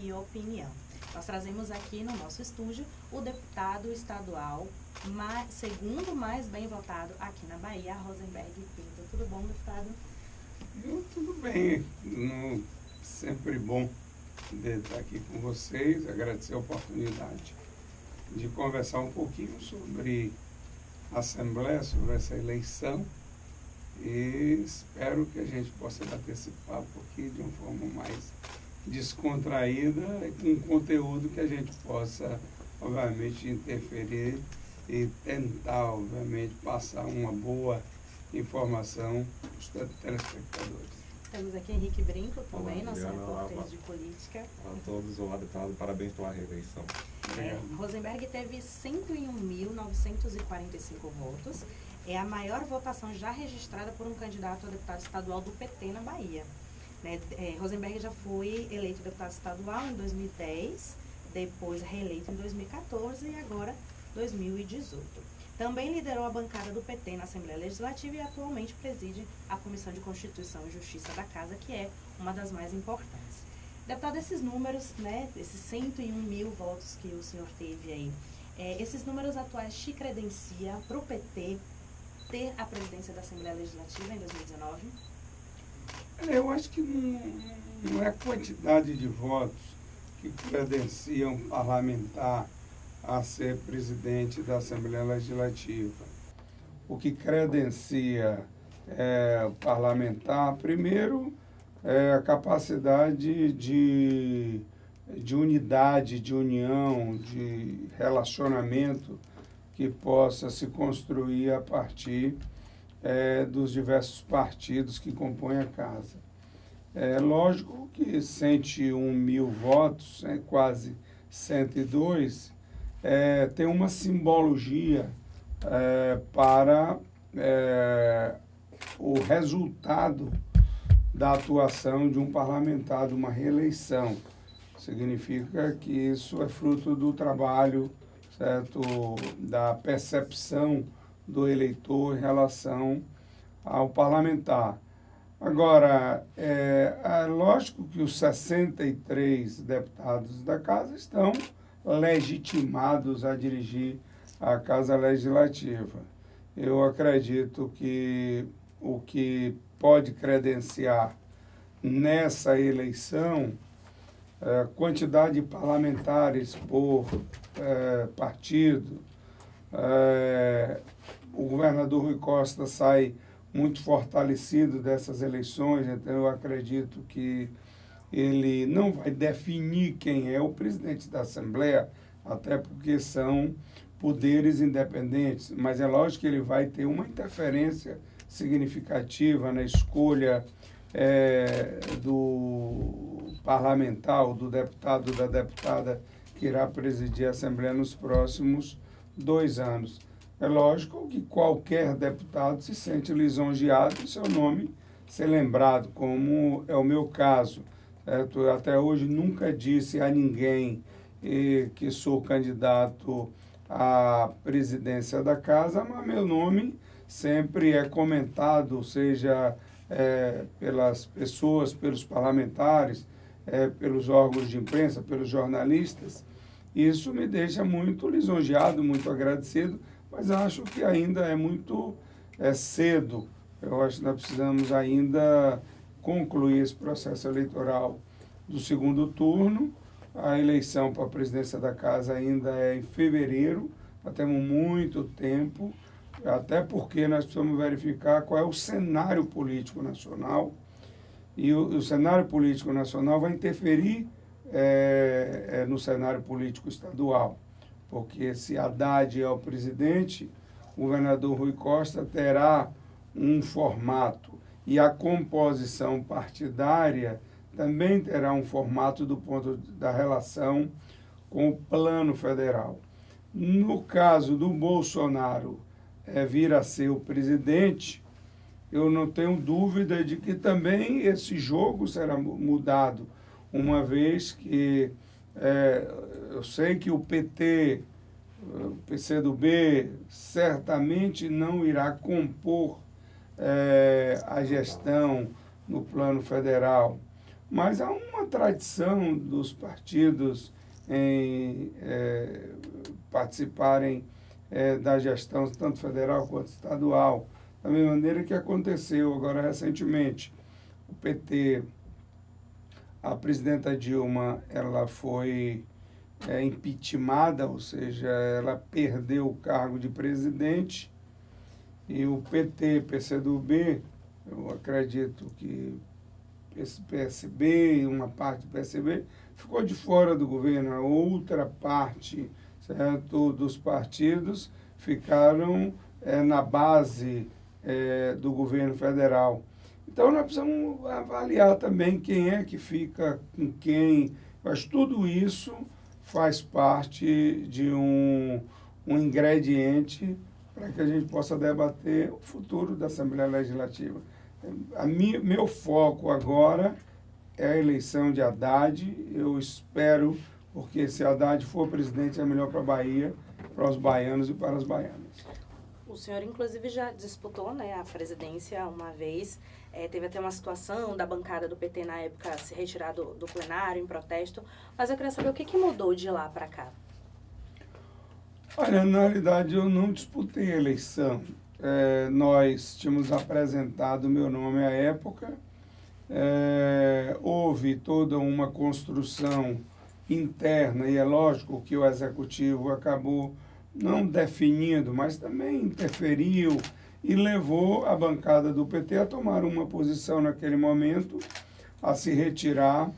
e opinião. Nós trazemos aqui no nosso estúdio o deputado estadual segundo mais bem votado aqui na Bahia, Rosenberg Pinto. Tudo bom, deputado? Tudo bem. Sempre bom de estar aqui com vocês, agradecer a oportunidade de conversar um pouquinho sobre a Assembleia, sobre essa eleição, e espero que a gente possa bater esse papo aqui de uma forma mais descontraída e com conteúdo que a gente possa, obviamente, interferir e tentar, obviamente, passar uma boa informação para os telespectadores. Temos aqui Henrique Brinco também, Olá, nosso Adriana, repórter de política. A todos, olá, deputado, parabéns pela reeleição. Rosenberg teve 101.945 votos. É a maior votação já registrada por um candidato a deputado estadual do PT na Bahia. Rosenberg já foi eleito deputado estadual em 2010, depois reeleito em 2014 e agora 2018. Também liderou a bancada do PT na Assembleia Legislativa e atualmente preside a Comissão de Constituição e Justiça da Casa, que é uma das mais importantes. Deputado, esses números, esses 101 mil votos que o senhor teve aí, esses números atuais te credencia para o PT ter a presidência da Assembleia Legislativa em 2019? Eu acho que não é a quantidade de votos que credencia um parlamentar a ser presidente da Assembleia Legislativa. O que credencia o parlamentar, primeiro, é a capacidade de unidade, de união, de relacionamento que possa se construir a partir dos diversos partidos que compõem a casa. É lógico que 101 mil votos, quase 102, tem uma simbologia para o resultado da atuação de um parlamentar, de uma reeleição. Significa que isso é fruto do trabalho, certo, da percepção do eleitor em relação ao parlamentar. Agora, é lógico que os 63 deputados da Casa estão legitimados a dirigir a Casa Legislativa. Eu acredito que o que pode credenciar nessa eleição a quantidade de parlamentares por partido. O governador Rui Costa sai muito fortalecido dessas eleições, então eu acredito que ele não vai definir quem é o presidente da Assembleia, até porque são poderes independentes, mas é lógico que ele vai ter uma interferência significativa na escolha do parlamentar, ou do deputado ou da deputada que irá presidir a Assembleia nos próximos 2 anos. É lógico que qualquer deputado se sente lisonjeado em seu nome ser lembrado, como é o meu caso. Eu até hoje nunca disse a ninguém que sou candidato à presidência da Casa, mas meu nome sempre é comentado, seja pelas pessoas, pelos parlamentares, pelos órgãos de imprensa, pelos jornalistas. Isso me deixa muito lisonjeado, muito agradecido, mas acho que ainda é muito cedo. Eu acho que nós precisamos ainda concluir esse processo eleitoral do segundo turno. A eleição para a presidência da Casa ainda é em fevereiro, nós temos muito tempo, até porque nós precisamos verificar qual é o cenário político nacional, e o cenário político nacional vai interferir no cenário político estadual, porque se Haddad é o presidente, o governador Rui Costa terá um formato, e a composição partidária também terá um formato do ponto da relação com o plano federal. No caso do Bolsonaro vir a ser o presidente, eu não tenho dúvida de que também esse jogo será mudado, uma vez que eu sei que o PT, o PCdoB, certamente não irá compor a gestão no plano federal, mas há uma tradição dos partidos em participarem da gestão, tanto federal quanto estadual, da mesma maneira que aconteceu agora recentemente. O PT, a presidenta Dilma, ela foi impeachmentada, ou seja, ela perdeu o cargo de presidente, e o PT, PCdoB, eu acredito que PSB e uma parte do PSB ficou de fora do governo, a outra parte, certo, dos partidos ficaram na base do governo federal. Então nós precisamos avaliar também quem é que fica com quem, mas tudo isso faz parte de um ingrediente para que a gente possa debater o futuro da Assembleia Legislativa. Meu foco agora é a eleição de Haddad. Eu espero, porque se Haddad for presidente, é melhor para a Bahia, para os baianos e para as baianas. O senhor, inclusive, já disputou, né, a presidência uma vez. Teve até uma situação da bancada do PT na época se retirar do plenário em protesto. Mas eu queria saber o que mudou de lá para cá. Olha, na realidade, eu não disputei a eleição. Nós tínhamos apresentado o meu nome à época. Houve toda uma construção interna, e é lógico que o Executivo acabou não definindo, mas também interferiu e levou a bancada do PT a tomar uma posição naquele momento, a se retirar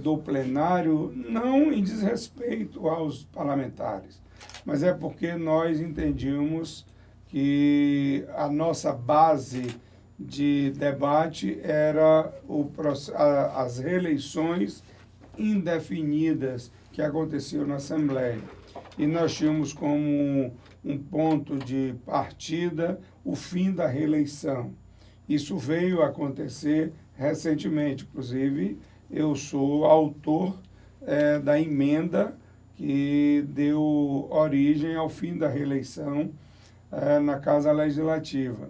do plenário, não em desrespeito aos parlamentares, mas é porque nós entendíamos que a nossa base de debate era as reeleições indefinidas que aconteciam na Assembleia. E nós tínhamos como um ponto de partida o fim da reeleição. Isso veio a acontecer recentemente. Inclusive, eu sou autor da emenda que deu origem ao fim da reeleição na Casa Legislativa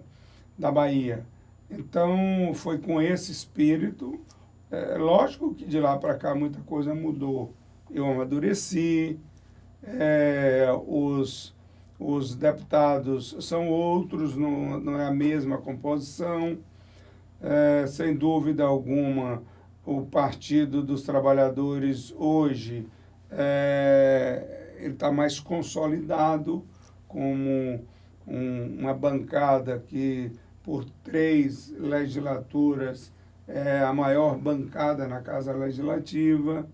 da Bahia. Então, foi com esse espírito. Lógico que de lá para cá muita coisa mudou. Eu amadureci, os deputados são outros, não é a mesma composição. Sem dúvida alguma, o Partido dos Trabalhadores hoje ele está mais consolidado como uma bancada que, por 3 legislaturas, é a maior bancada na Casa Legislativa.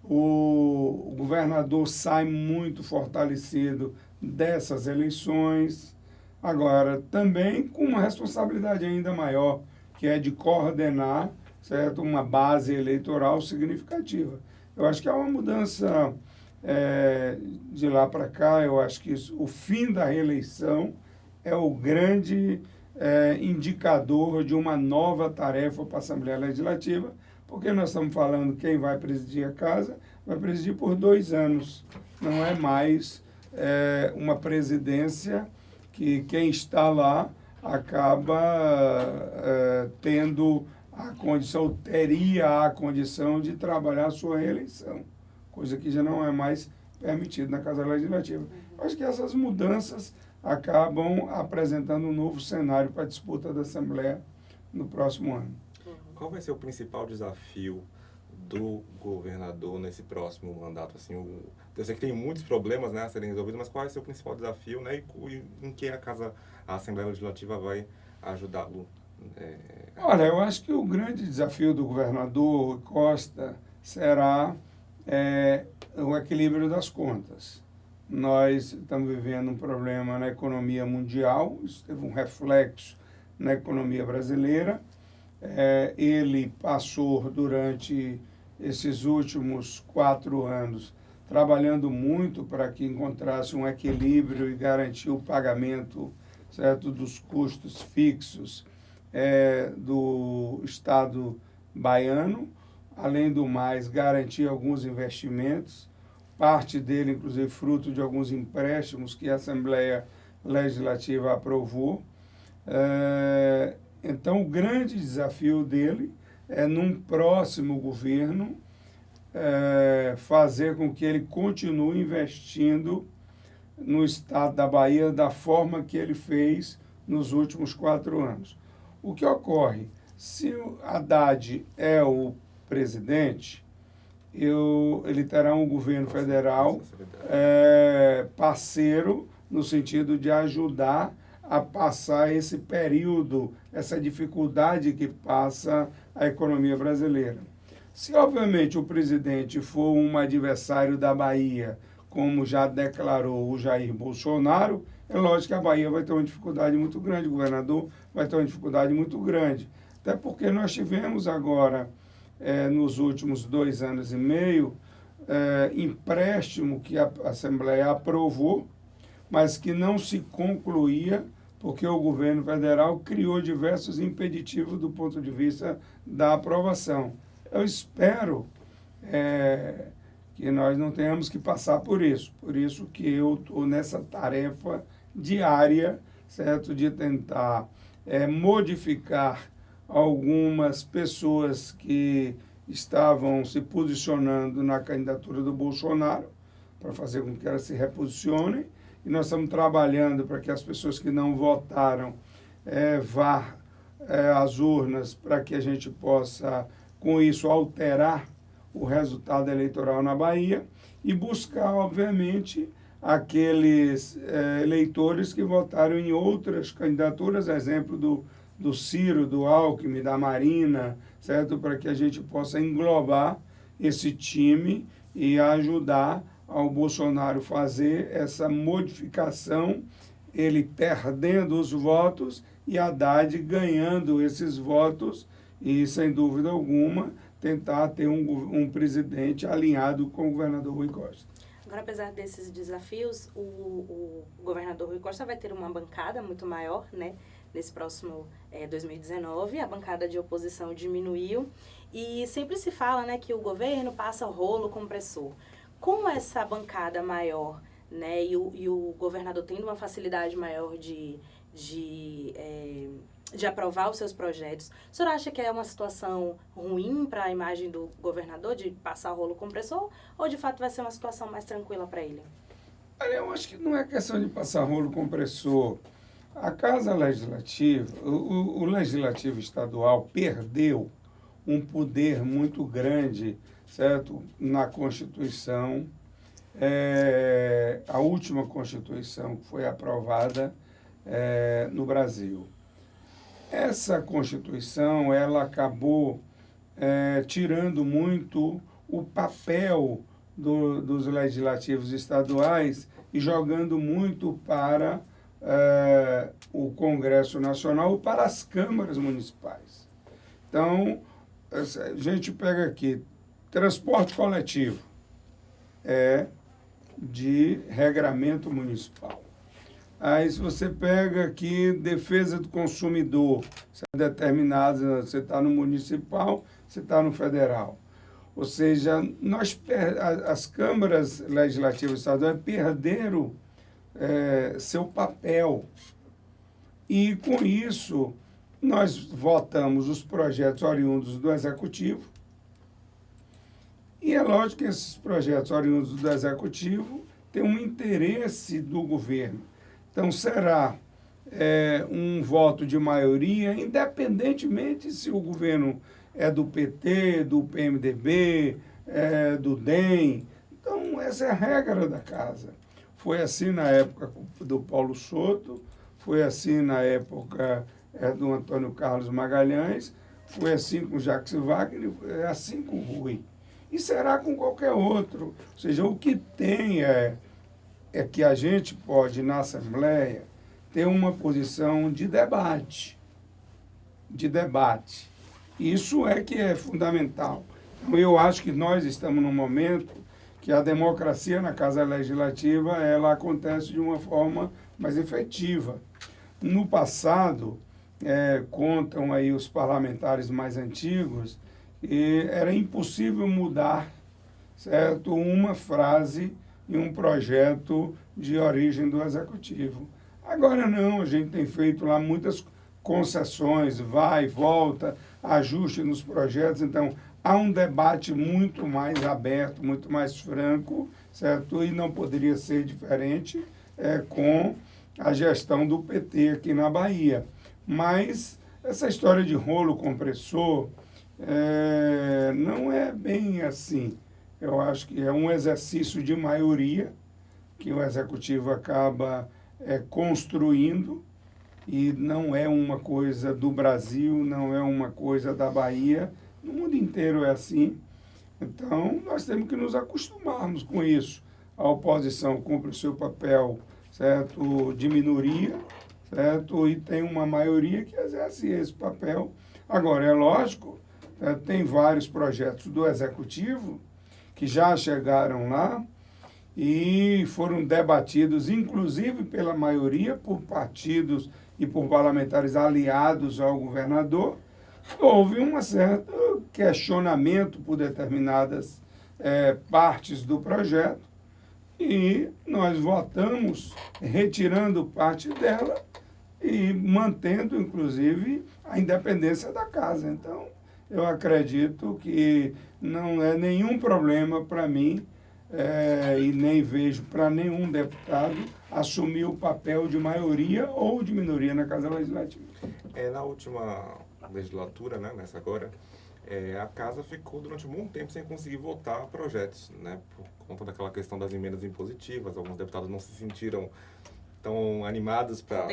O governador sai muito fortalecido dessas eleições. Agora, também com uma responsabilidade ainda maior, que é de coordenar, certo, uma base eleitoral significativa. Eu acho que há uma mudança de lá para cá. Eu acho que o fim da reeleição é o grande indicador de uma nova tarefa para a Assembleia Legislativa, porque nós estamos falando quem vai presidir a casa, vai presidir por 2 anos. Não é mais uma presidência que quem está lá acaba tendo a condição, teria a condição de trabalhar a sua reeleição, coisa que já não é mais permitida na Casa Legislativa. Acho que essas mudanças acabam apresentando um novo cenário para a disputa da Assembleia no próximo ano. Qual vai ser o principal desafio do governador nesse próximo mandato? Assim, eu sei que tem muitos problemas, né, a serem resolvidos, mas qual vai ser o principal desafio, né, e em que a Assembleia Legislativa vai ajudá-lo? Olha, eu acho que o grande desafio do governador Costa será o equilíbrio das contas. Nós estamos vivendo um problema na economia mundial, isso teve um reflexo na economia brasileira. Ele passou durante esses últimos 4 anos trabalhando muito para que encontrasse um equilíbrio e garantir o pagamento, certo, dos custos fixos do Estado baiano. Além do mais, garantir alguns investimentos, parte dele, inclusive, fruto de alguns empréstimos que a Assembleia Legislativa aprovou. Então, o grande desafio dele num próximo governo, fazer com que ele continue investindo no estado da Bahia da forma que ele fez nos últimos 4 anos. O que ocorre? Se o Haddad é o presidente, ele terá um governo federal parceiro, no sentido de ajudar a passar esse período, essa dificuldade que passa a economia brasileira. Se, obviamente, o presidente for um adversário da Bahia, como já declarou o Jair Bolsonaro, é lógico que a Bahia vai ter uma dificuldade muito grande, o governador vai ter uma dificuldade muito grande. Até porque nós tivemos agora, nos últimos 2 anos e meio, empréstimo que a Assembleia aprovou, mas que não se concluía, porque o governo federal criou diversos impeditivos do ponto de vista da aprovação. Eu espero que nós não tenhamos que passar por isso que eu estou nessa tarefa diária, certo, de tentar modificar algumas pessoas que estavam se posicionando na candidatura do Bolsonaro, para fazer com que elas se reposicionem, e nós estamos trabalhando para que as pessoas que não votaram vá às urnas, para que a gente possa, com isso, alterar o resultado eleitoral na Bahia e buscar, obviamente, aqueles eleitores que votaram em outras candidaturas, exemplo do Ciro, do Alckmin, da Marina, certo? Para que a gente possa englobar esse time e ajudar ao Bolsonaro fazer essa modificação, ele perdendo os votos e Haddad ganhando esses votos e, sem dúvida alguma, tentar ter um presidente alinhado com o governador Rui Costa. Agora, apesar desses desafios, o governador Rui Costa vai ter uma bancada muito maior, né? Nesse próximo 2019, a bancada de oposição diminuiu e sempre se fala, né, que o governo passa rolo compressor. Com essa bancada maior, né, e o governador tendo uma facilidade maior de aprovar os seus projetos, o senhor acha que é uma situação ruim para a imagem do governador de passar rolo compressor ou de fato vai ser uma situação mais tranquila para ele? Olha, eu acho que não é questão de passar rolo compressor. A Casa Legislativa, o Legislativo Estadual perdeu um poder muito grande, certo? Na Constituição, a última Constituição que foi aprovada no Brasil. Essa Constituição, ela acabou tirando muito o papel dos legislativos estaduais e jogando muito para o Congresso Nacional, para as câmaras municipais. Então, a gente pega aqui, transporte coletivo é de regramento municipal. Aí, se você pega aqui, defesa do consumidor, determinado, você está no municipal, você está no federal. Ou seja, as câmaras legislativas estaduais perderam seu papel. E, com isso, nós votamos os projetos oriundos do Executivo. E é lógico que esses projetos oriundos do Executivo têm um interesse do governo. Então, será um voto de maioria, independentemente se o governo é do PT, do PMDB, do DEM. Então, essa é a regra da casa. Foi assim na época do Paulo Souto, foi assim na época do Antônio Carlos Magalhães, foi assim com Jacques Wagner, é assim com o Rui. E será com qualquer outro. Ou seja, o que tem é que a gente pode, na Assembleia, ter uma posição de debate. Isso é que é fundamental. Então, eu acho que nós estamos num momento que a democracia na Casa Legislativa ela acontece de uma forma mais efetiva. No passado, contam aí os parlamentares mais antigos, e era impossível mudar, certo, uma frase em um projeto de origem do Executivo. Agora não, a gente tem feito lá muitas concessões, vai, volta, ajuste nos projetos. Então, há um debate muito mais aberto, muito mais franco, certo? E não poderia ser diferente com a gestão do PT aqui na Bahia. Mas essa história de rolo compressor não é bem assim. Eu acho que é um exercício de maioria que o Executivo acaba construindo, e não é uma coisa do Brasil, não é uma coisa da Bahia, no mundo inteiro é assim. Então, nós temos que nos acostumarmos com isso. A oposição cumpre o seu papel, certo, de minoria, certo, e tem uma maioria que exerce esse papel. Agora, é lógico, tem vários projetos do Executivo que já chegaram lá e foram debatidos, inclusive pela maioria, por partidos e por parlamentares aliados ao governador. Houve um certo questionamento por determinadas partes do projeto e nós votamos retirando parte dela e mantendo, inclusive, a independência da casa. Então, eu acredito que não é nenhum problema para mim e nem vejo para nenhum deputado assumir o papel de maioria ou de minoria na Casa Legislativa. Na última legislatura, né, nessa agora, a Casa ficou durante um bom tempo sem conseguir votar projetos, né, por conta daquela questão das emendas impositivas. Alguns deputados não se sentiram tão animados para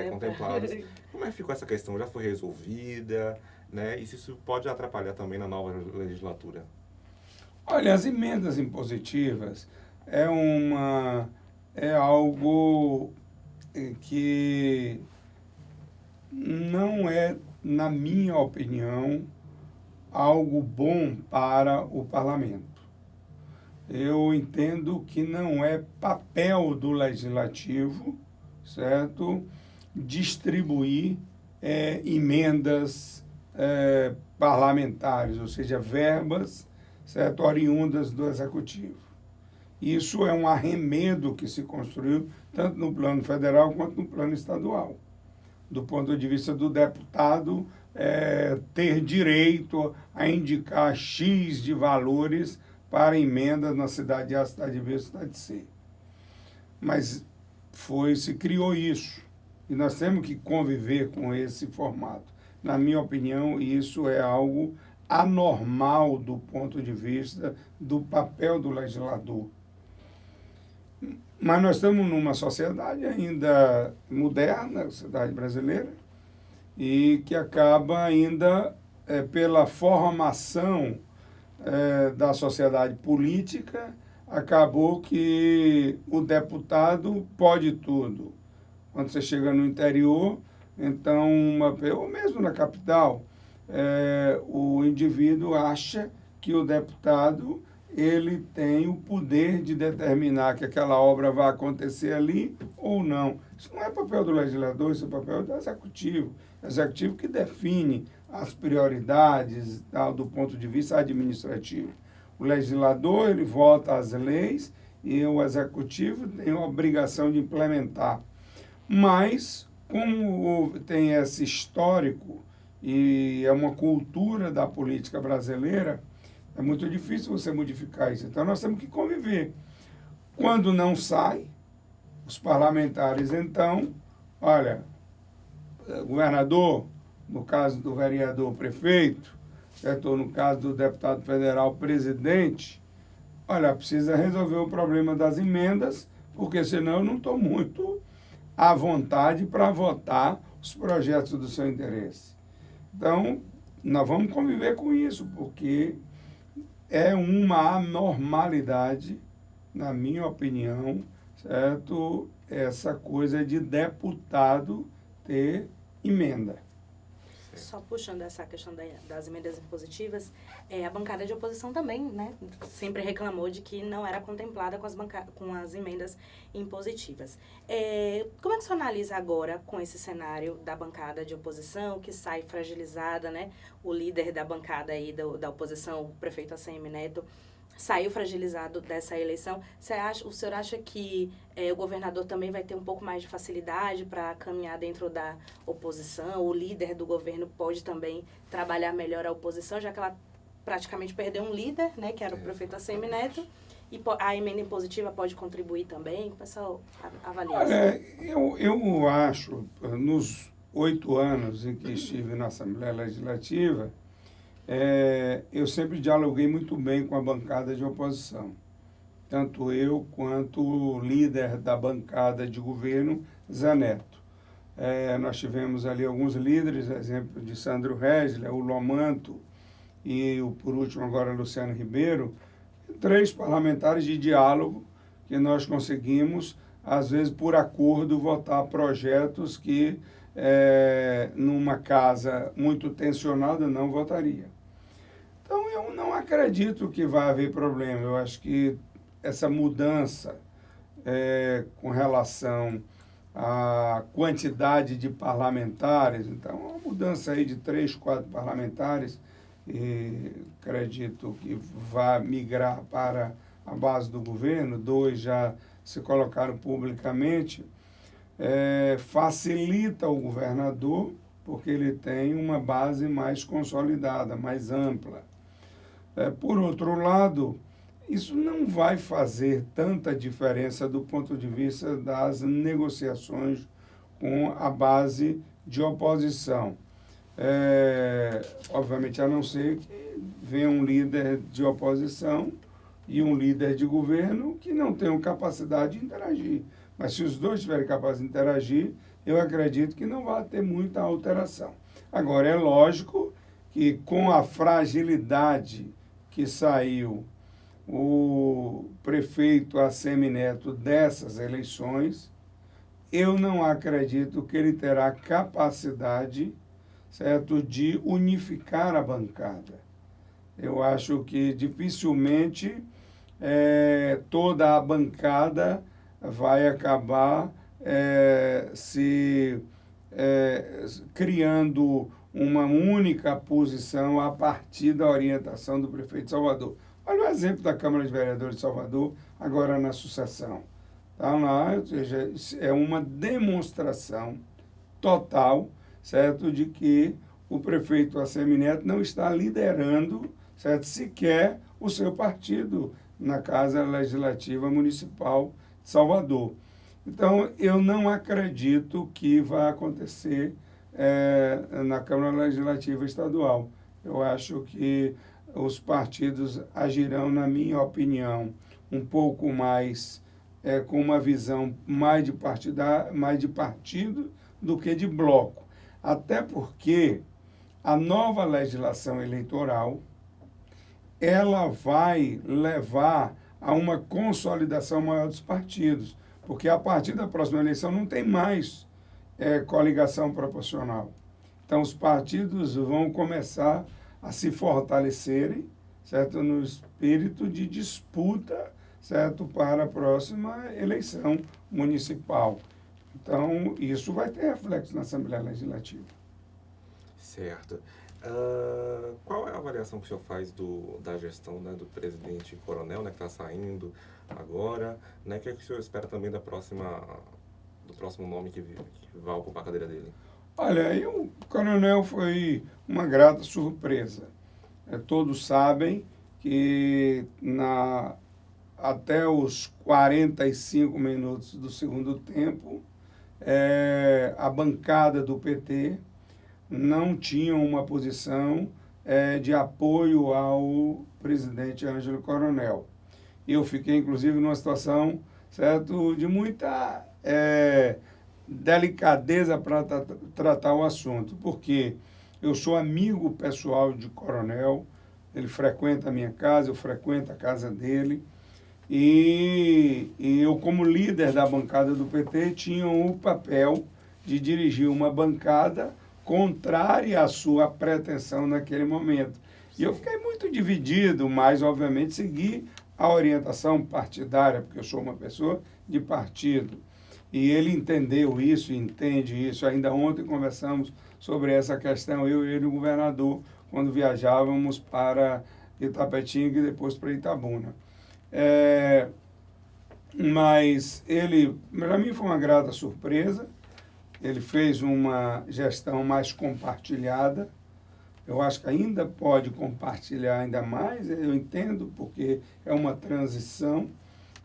contemplados. Como é que ficou essa questão? Já foi resolvida? Né? E se isso pode atrapalhar também na nova legislatura? Olha, as emendas impositivas é algo que não é, na minha opinião, algo bom para o parlamento. Eu entendo que não é papel do legislativo, certo, distribuir emendas parlamentares, ou seja, verbas, certo, oriundas do Executivo. Isso é um arremedo que se construiu tanto no plano federal quanto no plano estadual, do ponto de vista do deputado ter direito a indicar X de valores para emendas na cidade A, cidade B, cidade C. Mas se criou isso, e nós temos que conviver com esse formato. Na minha opinião, isso é algo anormal do ponto de vista do papel do legislador. Mas nós estamos numa sociedade ainda moderna, a sociedade brasileira, e que acaba ainda, pela formação da sociedade política, acabou que o deputado pode tudo. Quando você chega no interior, então, ou mesmo na capital, o indivíduo acha que o deputado ele tem o poder de determinar que aquela obra vai acontecer ali ou não. Isso não é papel do legislador, isso é papel do executivo. O executivo que define as prioridades do ponto de vista administrativo. O legislador ele vota as leis e o executivo tem a obrigação de implementar. Mas, como tem esse histórico e é uma cultura da política brasileira, é muito difícil você modificar isso. Então, nós temos que conviver. Quando não sai, os parlamentares, então, olha, governador, no caso do vereador prefeito, certo? Ou no caso do deputado federal presidente, olha, precisa resolver o problema das emendas, porque senão eu não estou muito à vontade para votar os projetos do seu interesse. Então, nós vamos conviver com isso, porque é uma anormalidade, na minha opinião, certo? Essa coisa de deputado ter emenda. Só puxando essa questão das emendas impositivas, a bancada de oposição também, né, sempre reclamou de que não era contemplada com as emendas impositivas. Como é que você analisa agora com esse cenário da bancada de oposição, que sai fragilizada, né? O líder da bancada aí da oposição, o prefeito ACM Neto, saiu fragilizado dessa eleição. O senhor acha que o governador também vai ter um pouco mais de facilidade para caminhar dentro da oposição? O líder do governo pode também trabalhar melhor a oposição, já que ela praticamente perdeu um líder, né, que era o prefeito ACM Neto, e a emenda impositiva pode contribuir também? O pessoal avalia isso. Olha, eu acho, nos 8 anos em que estive na Assembleia Legislativa, eu sempre dialoguei muito bem com a bancada de oposição. Tanto eu quanto o líder da bancada de governo, Zé Neto. Nós tivemos ali alguns líderes, exemplo de Sandro Resler, o Lomanto e, por último, agora Luciano Ribeiro, 3 parlamentares de diálogo que nós conseguimos, às vezes por acordo, votar projetos que, numa casa muito tensionada, não votaria. Então, eu não acredito que vai haver problema. Eu acho que essa mudança com relação à quantidade de parlamentares, então, uma mudança aí de 3, 4 parlamentares, e acredito que vai migrar para a base do governo, 2 já se colocaram publicamente, facilita o governador, porque ele tem uma base mais consolidada, mais ampla. Por outro lado, isso não vai fazer tanta diferença do ponto de vista das negociações com a base de oposição. Obviamente, a não ser que venha um líder de oposição e um líder de governo que não tenham capacidade de interagir. Mas se os dois tiverem capacidade de interagir, eu acredito que não vai ter muita alteração. Agora, é lógico que com a fragilidade que saiu o prefeito ACM Neto dessas eleições, eu não acredito que ele terá capacidade, certo, de unificar a bancada. Eu acho que dificilmente toda a bancada vai acabar criando uma única posição a partir da orientação do prefeito de Salvador. Olha o exemplo da Câmara de Vereadores de Salvador, agora na sucessão. Está lá, ou seja, é uma demonstração total, certo, de que o prefeito ACM Neto não está liderando, certo, sequer o seu partido na Casa Legislativa Municipal de Salvador. Então, eu não acredito que vai acontecer na Câmara Legislativa Estadual. Eu acho que os partidos agirão, na minha opinião, um pouco mais com uma visão mais de partido do que de bloco. Até porque a nova legislação eleitoral ela vai levar a uma consolidação maior dos partidos, porque a partir da próxima eleição não tem mais coligação proporcional. Então, os partidos vão começar a se fortalecerem, certo, no espírito de disputa, certo, para a próxima eleição municipal. Então, isso vai ter reflexo na Assembleia Legislativa. Certo. Qual é a avaliação que o senhor faz da gestão, né, do presidente Coronel, né, que está saindo agora? Né, o que o senhor espera também do próximo nome que vai ocupar a cadeira dele? Olha, o Coronel foi uma grata surpresa. Todos sabem que até os 45 minutos do segundo tempo, a bancada do PT não tinha uma posição de apoio ao presidente Ângelo Coronel. Eu fiquei, inclusive, numa situação, certo, de muita delicadeza para tratar o assunto, porque eu sou amigo pessoal de Coronel, ele frequenta a minha casa, eu frequento a casa dele, e eu, como líder da bancada do PT, tinha o papel de dirigir uma bancada contrária à sua pretensão naquele momento. E eu fiquei muito dividido, mas, obviamente, segui a orientação partidária, porque eu sou uma pessoa de partido. E ele entendeu isso, entende isso. Ainda ontem conversamos sobre essa questão, eu e ele, o governador, quando viajávamos para Itapetinga e depois para Itabuna. Mas ele, para mim, foi uma grata surpresa. Ele fez uma gestão mais compartilhada. Eu acho que ainda pode compartilhar ainda mais. Eu entendo porque é uma transição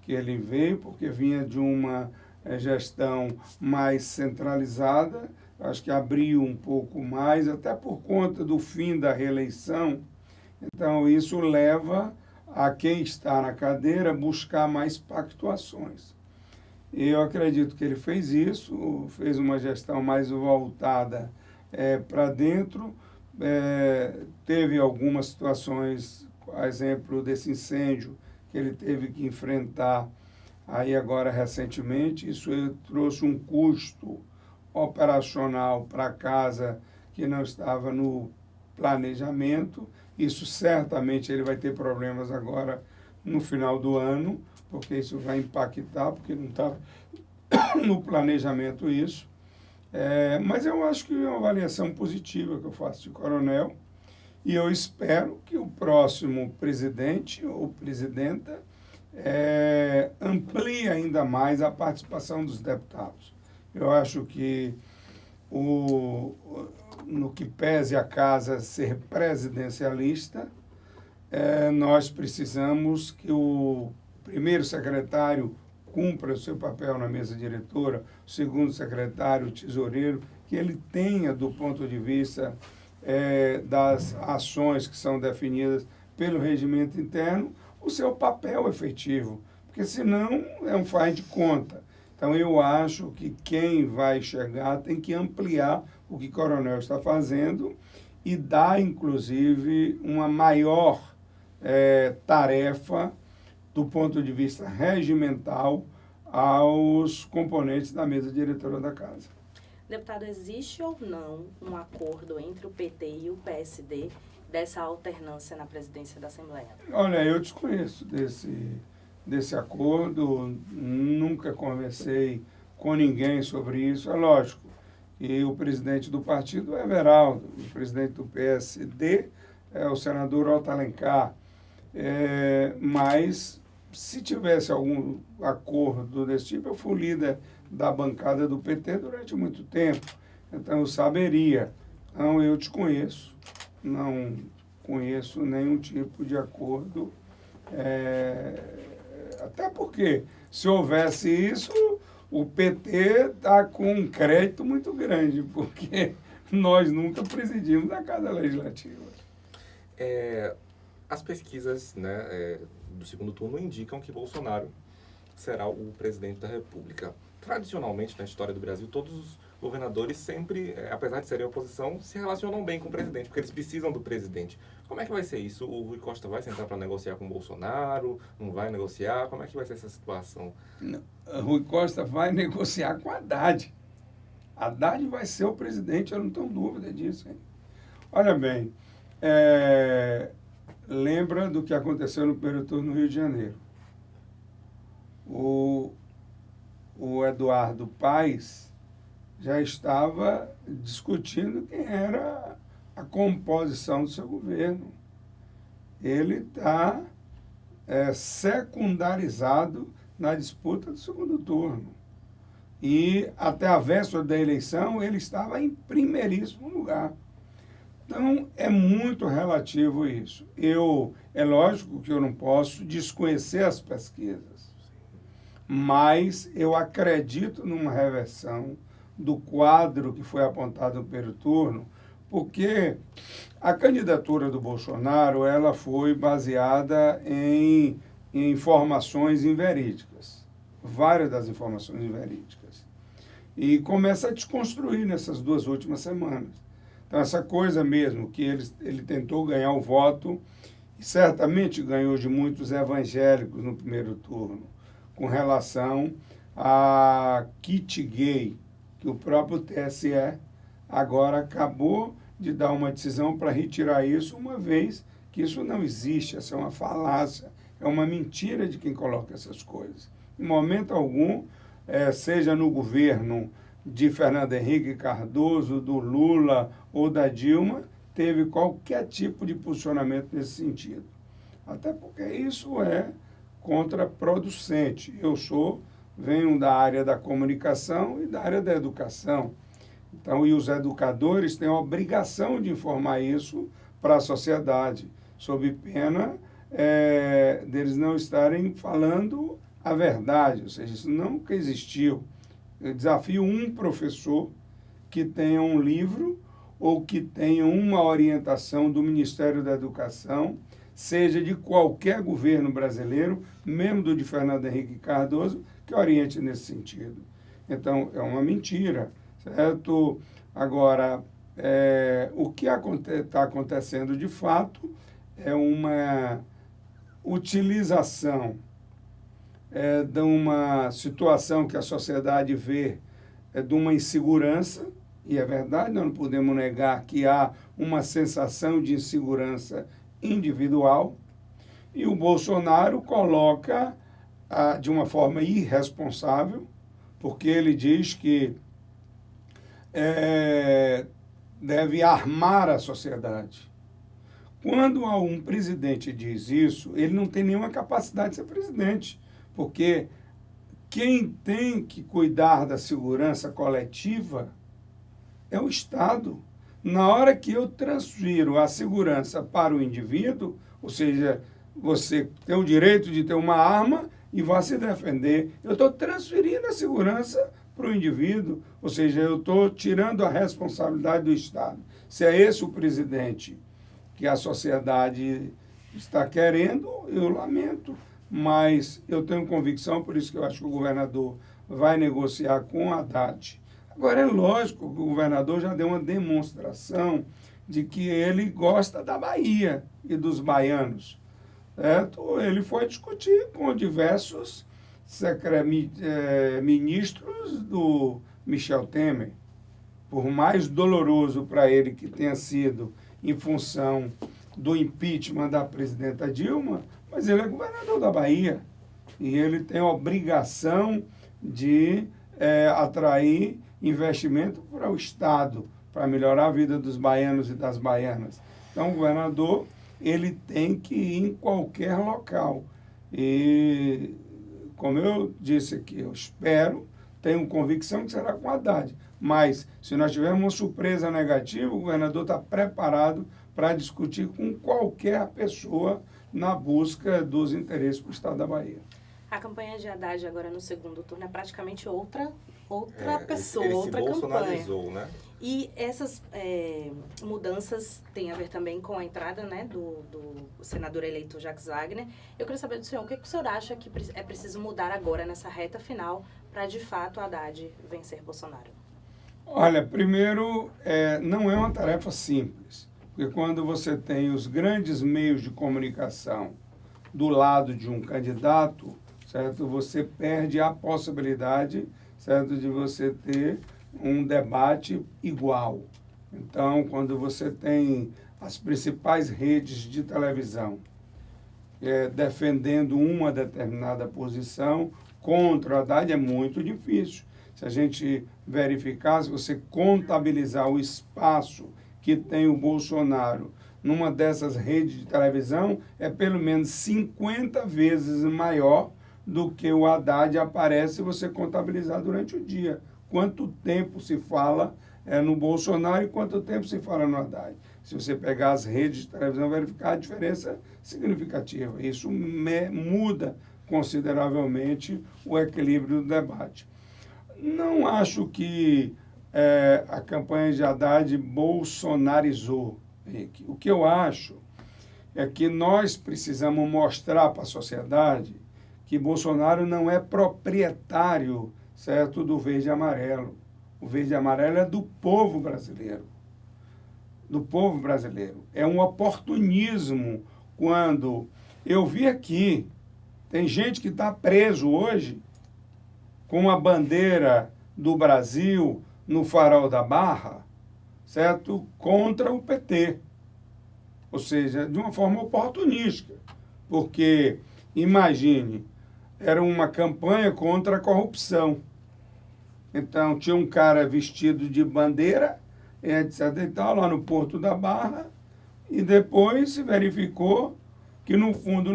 que ele veio, porque vinha de uma gestão mais centralizada. Acho que abriu um pouco mais, até por conta do fim da reeleição. Então, isso leva a quem está na cadeira buscar mais pactuações. Eu acredito que ele fez isso, fez uma gestão mais voltada para dentro. Teve algumas situações, por exemplo, desse incêndio que ele teve que enfrentar aí agora recentemente. Isso trouxe um custo operacional para a casa que não estava no planejamento. Isso certamente ele vai ter problemas agora no final do ano, porque isso vai impactar, porque não está no planejamento isso. Mas eu acho que é uma avaliação positiva que eu faço de coronel, e eu espero que o próximo presidente ou presidenta amplie ainda mais a participação dos deputados. Eu acho que no que pese a casa ser presidencialista, nós precisamos que o primeiro secretário cumpra o seu papel na mesa diretora, o segundo secretário, o tesoureiro, que ele tenha, do ponto de vista das ações que são definidas pelo regimento interno, o seu papel efetivo, porque senão é um faz de conta. Então, eu acho que quem vai chegar tem que ampliar o que o coronel está fazendo e dar, inclusive, uma maior tarefa do ponto de vista regimental aos componentes da mesa diretora da casa. Deputado, existe ou não um acordo entre o PT e o PSD dessa alternância na presidência da Assembleia? Olha, eu desconheço desse acordo, nunca conversei com ninguém sobre isso. É lógico que o presidente do partido é Everaldo, o presidente do PSD é o senador Otto Alencar, mas se tivesse algum acordo desse tipo, eu fui líder da bancada do PT durante muito tempo, então eu saberia. Então, eu desconheço, não conheço nenhum tipo de acordo, até porque, se houvesse isso, o PT está com um crédito muito grande, porque nós nunca presidimos a Casa Legislativa. As pesquisas, né, do segundo turno indicam que Bolsonaro será o presidente da República. Tradicionalmente, na história do Brasil, todos os governadores sempre, apesar de serem oposição, se relacionam bem com o presidente, porque eles precisam do presidente. Como é que vai ser isso? O Rui Costa vai sentar para negociar com o Bolsonaro? Não vai negociar? Como é que vai ser essa situação? Não, Rui Costa vai negociar com Haddad. Haddad vai ser o presidente, eu não tenho dúvida disso. Hein? Olha bem, lembra do que aconteceu no primeiro turno no Rio de Janeiro. O Eduardo Paes já estava discutindo quem era a composição do seu governo. Ele está secundarizado na disputa do segundo turno. E até a véspera da eleição ele estava em primeiríssimo lugar. Então, é muito relativo isso. É lógico que eu não posso desconhecer as pesquisas, mas eu acredito numa reversão do quadro que foi apontado no primeiro turno, porque a candidatura do Bolsonaro ela foi baseada em informações inverídicas, várias das informações inverídicas, e começa a desconstruir nessas 2 últimas semanas. Então, essa coisa mesmo que ele tentou ganhar o voto, e certamente ganhou de muitos evangélicos no primeiro turno, com relação a kit gay, que o próprio TSE agora acabou de dar uma decisão para retirar isso, uma vez que isso não existe, essa é uma falácia, é uma mentira de quem coloca essas coisas. Em momento algum, seja no governo de Fernando Henrique Cardoso, do Lula ou da Dilma, teve qualquer tipo de posicionamento nesse sentido. até porque isso é contraproducente. Venho da área da comunicação e da área da educação. Então, e os educadores têm a obrigação de informar isso para a sociedade, sob pena deles não estarem falando a verdade, ou seja, isso nunca existiu. Eu desafio um professor que tenha um livro ou que tenha uma orientação do Ministério da Educação, seja de qualquer governo brasileiro, mesmo do de Fernando Henrique Cardoso, que oriente nesse sentido. Então, é uma mentira, certo? Agora, o que está acontecendo de fato é uma utilização de uma situação que a sociedade vê de uma insegurança, e é verdade, nós não podemos negar que há uma sensação de insegurança individual, e o Bolsonaro coloca de uma forma irresponsável, porque ele diz que deve armar a sociedade. Quando um presidente diz isso, ele não tem nenhuma capacidade de ser presidente, porque quem tem que cuidar da segurança coletiva é o Estado. Na hora que eu transfiro a segurança para o indivíduo, ou seja, você tem o direito de ter uma arma e vai se defender, eu estou transferindo a segurança para o indivíduo, ou seja, eu estou tirando a responsabilidade do Estado. Se é esse o presidente que a sociedade está querendo, eu lamento, mas eu tenho convicção, por isso que eu acho que o governador vai negociar com o Haddad. Agora, é lógico que o governador já deu uma demonstração de que ele gosta da Bahia e dos baianos, certo? Ele foi discutir com diversos ministros do Michel Temer. Por mais doloroso para ele que tenha sido em função do impeachment da presidenta Dilma, mas ele é governador da Bahia e ele tem a obrigação de atrair investimento para o Estado, para melhorar a vida dos baianos e das baianas. Então, o governador, ele tem que ir em qualquer local. E, como eu disse aqui, eu tenho convicção que será com Haddad. Mas, se nós tivermos uma surpresa negativa, o governador está preparado para discutir com qualquer pessoa na busca dos interesses do Estado da Bahia. A campanha de Haddad agora no segundo turno é praticamente outra pessoa, ele outra se campanha. bolsonarizou, né? E essas mudanças têm a ver também com a entrada, né, do senador eleito Jacques Wagner. Eu queria saber do senhor, o que o senhor acha que é preciso mudar agora nessa reta final para, de fato, Haddad vencer Bolsonaro? Olha, primeiro, não é uma tarefa simples, porque quando você tem os grandes meios de comunicação do lado de um candidato, certo? Você perde a possibilidade, certo, de você ter um debate igual. Então, quando você tem as principais redes de televisão defendendo uma determinada posição contra o Haddad, é muito difícil. Se a gente verificar, se você contabilizar o espaço que tem o Bolsonaro numa dessas redes de televisão, é pelo menos 50 vezes maior do que o Haddad aparece se você contabilizar durante o dia. Quanto tempo se fala no Bolsonaro e quanto tempo se fala no Haddad. Se você pegar as redes de televisão, verificar a diferença significativa. Isso muda consideravelmente o equilíbrio do debate. Não acho que a campanha de Haddad bolsonarizou. O que eu acho é que nós precisamos mostrar para a sociedade que Bolsonaro não é proprietário, certo, do verde e amarelo. O verde e amarelo é do povo brasileiro. Do povo brasileiro. É um oportunismo quando eu vi aqui, tem gente que está preso hoje com a bandeira do Brasil no farol da Barra, certo, contra o PT. Ou seja, de uma forma oportunística. Porque, imagine, era uma campanha contra a corrupção. Então, tinha um cara vestido de bandeira, etc. e tal, lá no Porto da Barra, e depois se verificou que no fundo,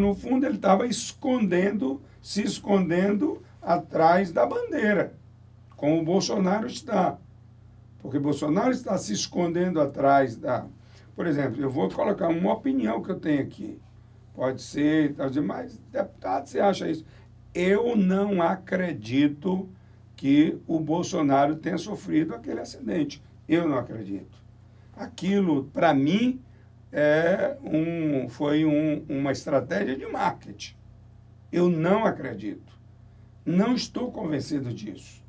ele estava se escondendo atrás da bandeira, como o Bolsonaro está. Porque Bolsonaro está se escondendo atrás da... Por exemplo, eu vou colocar uma opinião que eu tenho aqui. Pode ser, mas deputado, você acha isso? Eu não acredito que o Bolsonaro tenha sofrido aquele acidente. Eu não acredito. Aquilo, para mim, foi uma estratégia de marketing. Eu não acredito. Não estou convencido disso.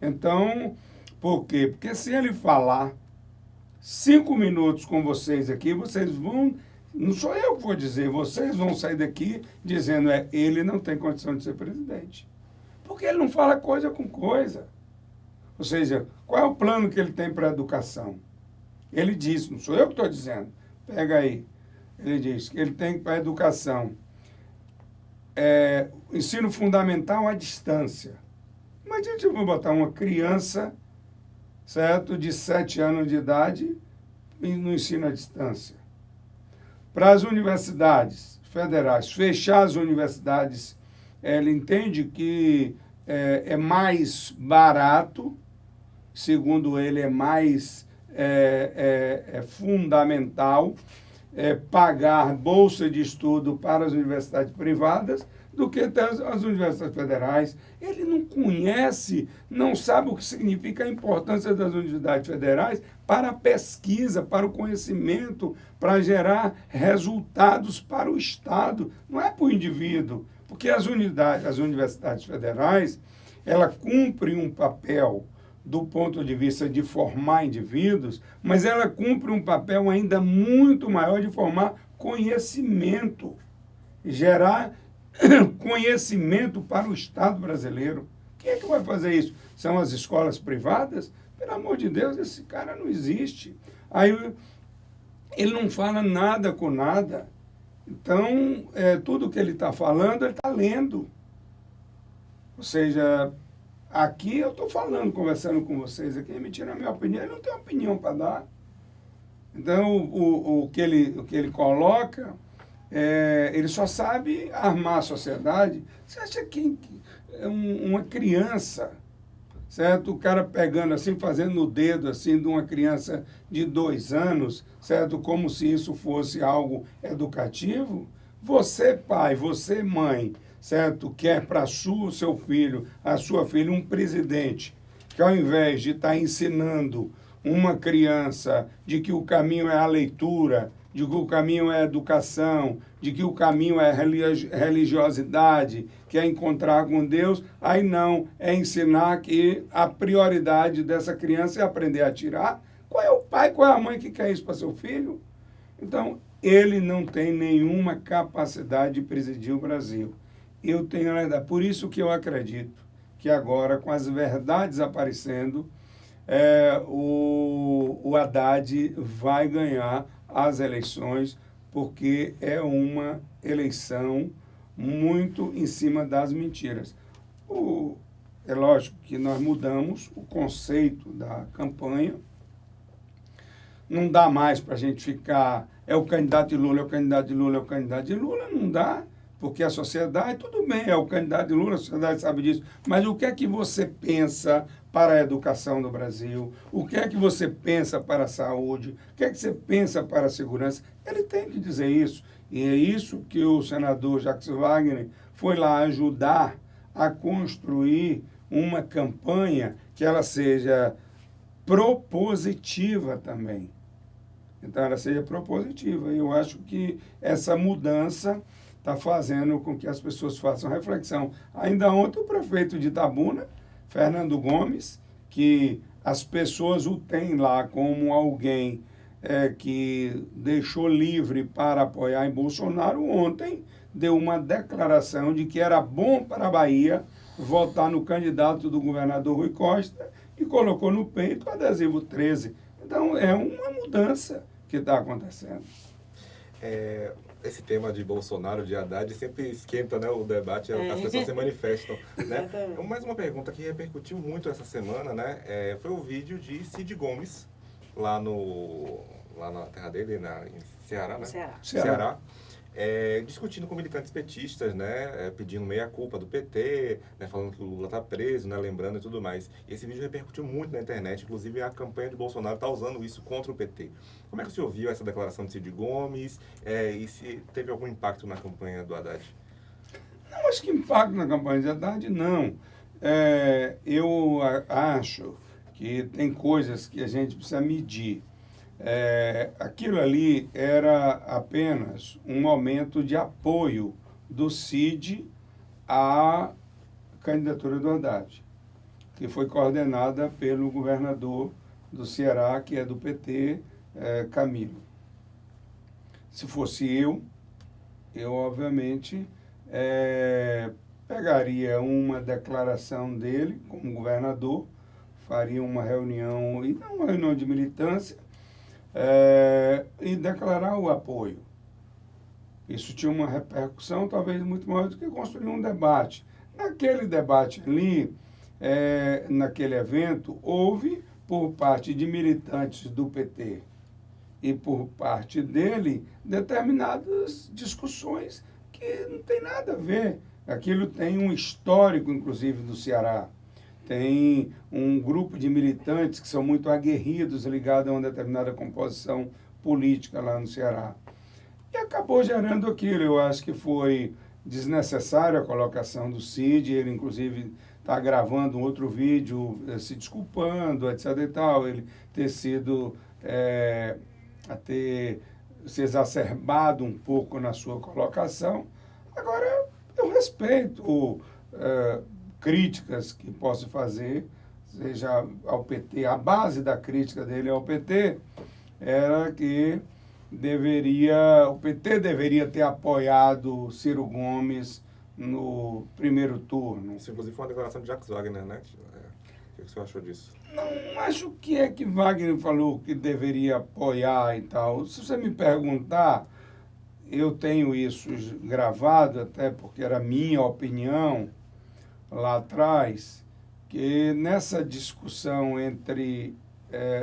Então, por quê? Porque se ele falar 5 minutos com vocês aqui, vocês vão... Não sou eu que vou dizer, vocês vão sair daqui dizendo ele não tem condição de ser presidente. Porque ele não fala coisa com coisa. Ou seja, qual é o plano que ele tem para a educação? Ele diz, não sou eu que estou dizendo, pega aí. Ele diz que ele tem para a educação ensino fundamental à distância. Imagina se eu vou botar uma criança, certo, de 7 anos de idade no ensino à distância. Para as universidades federais, fechar as universidades, ele entende que é mais barato, segundo ele, é mais fundamental pagar bolsa de estudo para as universidades privadas do que as universidades federais. Ele não conhece, não sabe o que significa a importância das universidades federais para a pesquisa, para o conhecimento, para gerar resultados para o Estado, não é para o indivíduo. Porque as universidades federais, ela cumpre um papel do ponto de vista de formar indivíduos, mas ela cumpre um papel ainda muito maior de formar conhecimento, gerar conhecimento para o Estado brasileiro. Quem é que vai fazer isso? São as escolas privadas? Pelo amor de Deus, esse cara não existe. Aí ele não fala nada com nada. Então, tudo que ele está falando, ele está lendo. Ou seja, aqui eu estou falando, conversando com vocês aqui, emitindo a minha opinião, ele não tem opinião para dar. Então, o que ele coloca, ele só sabe armar a sociedade. Você acha que uma criança, certo? O cara pegando assim, fazendo no dedo assim de uma criança de 2 anos, certo? Como se isso fosse algo educativo. Você, pai, você, mãe, certo? Quer para seu filho, a sua filha, um presidente que ao invés de estar ensinando uma criança de que o caminho é a leitura, de que o caminho é a educação, de que o caminho é a religiosidade, que é encontrar com Deus, aí não, é ensinar que a prioridade dessa criança é aprender a atirar. Qual é o pai, qual é a mãe que quer isso para seu filho? Então, ele não tem nenhuma capacidade de presidir o Brasil. Eu tenho, por isso que eu acredito que agora, com as verdades aparecendo, o Haddad vai ganhar as eleições, porque é uma eleição muito em cima das mentiras. É lógico que nós mudamos o conceito da campanha. Não dá mais para a gente ficar, é o candidato de Lula, é o candidato de Lula, é o candidato de Lula. Não dá, porque a sociedade, tudo bem, é o candidato de Lula, a sociedade sabe disso. Mas o que é que você pensa para a educação do Brasil? O que é que você pensa para a saúde? O que é que você pensa para a segurança? Ele tem que dizer isso. E é isso que o senador Jacques Wagner foi lá ajudar a construir uma campanha que ela seja propositiva também. Então, ela seja propositiva. E eu acho que essa mudança está fazendo com que as pessoas façam reflexão. Ainda ontem, o prefeito de Itabuna, Fernando Gomes, que as pessoas o têm lá como alguém que deixou livre para apoiar em Bolsonaro, ontem deu uma declaração de que era bom para a Bahia votar no candidato do governador Rui Costa e colocou no peito o adesivo 13. Então, é uma mudança que está acontecendo. Esse tema de Bolsonaro, de Haddad, sempre esquenta, né, o debate, as pessoas se manifestam. Né? Mais uma pergunta que repercutiu muito essa semana, né, foi o vídeo de Cid Gomes, lá na terra dele, em Ceará, né? Ceará. discutindo com militantes petistas, né, pedindo meia-culpa do PT, né, falando que o Lula está preso, né, lembrando e tudo mais. E esse vídeo repercutiu muito na internet, inclusive a campanha de Bolsonaro está usando isso contra o PT. Como é que o senhor viu essa declaração de Cid Gomes e se teve algum impacto na campanha do Haddad? Não, acho que impacto na campanha de Haddad, não. Eu acho que tem coisas que a gente precisa medir. Aquilo ali era apenas um momento de apoio do Cid à candidatura do Haddad, que foi coordenada pelo governador do Ceará, que é do PT, Camilo. Se fosse eu obviamente pegaria uma declaração dele como governador, faria uma reunião, e não uma reunião de militância, e declarar o apoio. Isso tinha uma repercussão talvez muito maior do que construir um debate. Naquele debate ali, naquele evento, houve, por parte de militantes do PT e por parte dele, determinadas discussões que não tem nada a ver. Aquilo tem um histórico, inclusive, do Ceará. Tem um grupo de militantes que são muito aguerridos, ligados a uma determinada composição política lá no Ceará. E acabou gerando aquilo. Eu acho que foi desnecessária a colocação do Cid. Ele, inclusive, está gravando um outro vídeo se desculpando, etc. e tal. Ele ter sido, a ter se exacerbado um pouco na sua colocação. Agora, eu respeito críticas que posso fazer, seja ao PT. A base da crítica dele ao PT era que o PT deveria ter apoiado Ciro Gomes no primeiro turno. Isso, inclusive, foi uma declaração de Jacques Wagner, né? O que você achou disso? Não acho que Wagner falou que deveria apoiar e tal. Se você me perguntar, eu tenho isso gravado, até porque era minha opinião lá atrás, que nessa discussão entre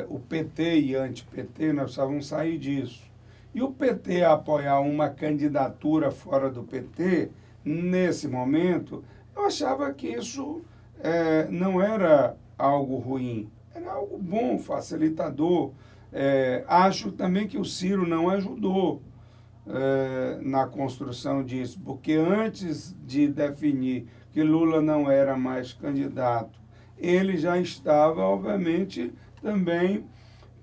o PT e anti-PT, nós precisávamos sair disso. E o PT apoiar uma candidatura fora do PT, nesse momento, eu achava que isso não era algo ruim, era algo bom, facilitador. Acho também que o Ciro não ajudou na construção disso, porque antes de definir que Lula não era mais candidato, ele já estava, obviamente, também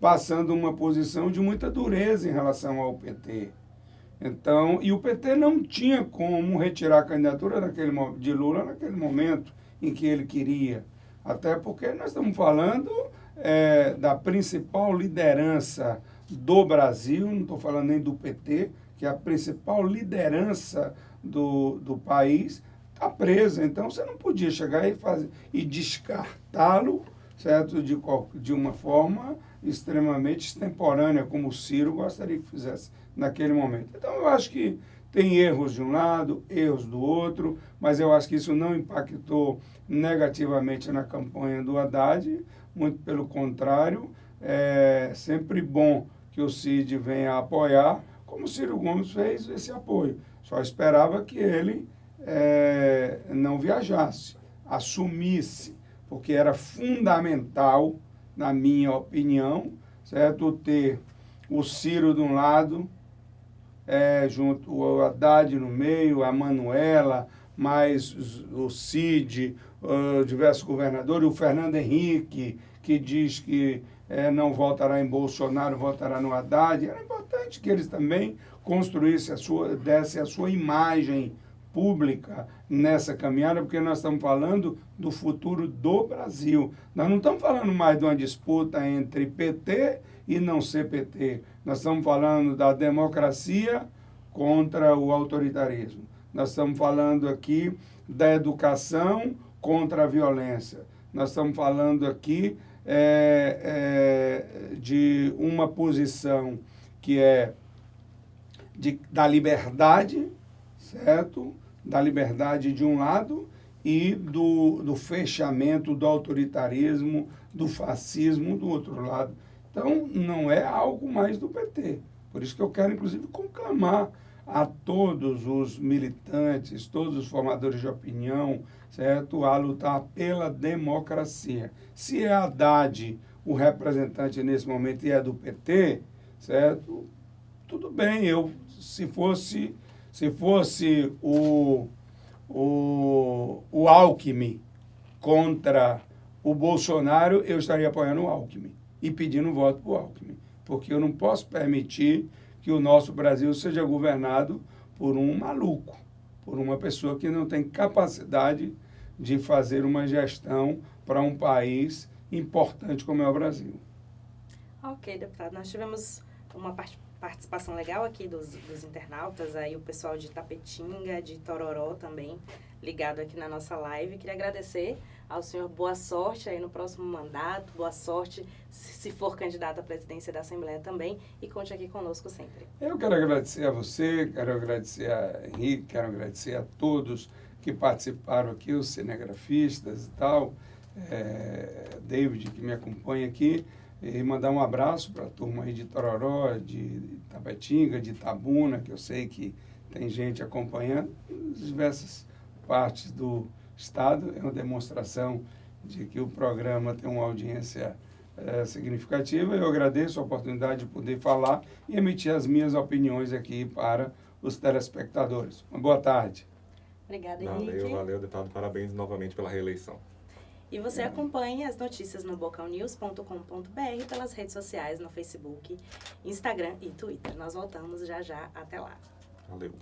passando uma posição de muita dureza em relação ao PT. Então, e o PT não tinha como retirar a candidatura de Lula naquele momento em que ele queria. Até porque nós estamos falando da principal liderança do Brasil, não estou falando nem do PT, que é a principal liderança do país, está presa. Então, você não podia chegar e descartá-lo, certo? De uma forma extremamente extemporânea, como o Ciro gostaria que fizesse naquele momento. Então, eu acho que tem erros de um lado, erros do outro, mas eu acho que isso não impactou negativamente na campanha do Haddad, muito pelo contrário. É sempre bom que o Cid venha a apoiar, como o Ciro Gomes fez esse apoio. Só esperava que ele não viajasse, assumisse, porque era fundamental, na minha opinião, certo, ter o Ciro de um lado, junto o Haddad no meio, a Manuela, mais o Cid, diversos governadores, o Fernando Henrique, que diz que não votará em Bolsonaro, votará no Haddad. Era importante que eles também construíssem dessem a sua imagem pública nessa caminhada, porque nós estamos falando do futuro do Brasil. Nós não estamos falando mais de uma disputa entre PT e não ser PT. Nós estamos falando da democracia contra o autoritarismo. Nós estamos falando aqui da educação contra a violência. Nós estamos falando aqui de uma posição que é da liberdade, certo? Da liberdade de um lado e do fechamento, do autoritarismo, do fascismo do outro lado. Então, não é algo mais do PT. Por isso que eu quero, inclusive, conclamar a todos os militantes, todos os formadores de opinião, certo? A lutar pela democracia. Se é Haddad o representante nesse momento e é do PT, certo? Tudo bem, se fosse o Alckmin contra o Bolsonaro, eu estaria apoiando o Alckmin e pedindo voto para o Alckmin, porque eu não posso permitir que o nosso Brasil seja governado por um maluco, por uma pessoa que não tem capacidade de fazer uma gestão para um país importante como é o Brasil. Ok, deputado. Nós tivemos uma participação legal aqui dos internautas, aí o pessoal de Tapetinga, de Tororó também, ligado aqui na nossa live. Queria agradecer ao senhor, boa sorte aí no próximo mandato, boa sorte se for candidato à presidência da Assembleia também, e conte aqui conosco sempre. Eu quero agradecer a você, quero agradecer a Henrique, quero agradecer a todos que participaram aqui, os cinegrafistas e tal, David que me acompanha aqui, e mandar um abraço para a turma aí de Tororó, de Tapetinga, de Itabuna, que eu sei que tem gente acompanhando, nas diversas partes do estado. É uma demonstração de que o programa tem uma audiência significativa. Eu agradeço a oportunidade de poder falar e emitir as minhas opiniões aqui para os telespectadores. Uma boa tarde. Obrigada, Henrique. Valeu, deputado. Parabéns novamente pela reeleição. E você acompanha as notícias no bocalnews.com.br, pelas redes sociais, no Facebook, Instagram e Twitter. Nós voltamos já. Até lá. Valeu.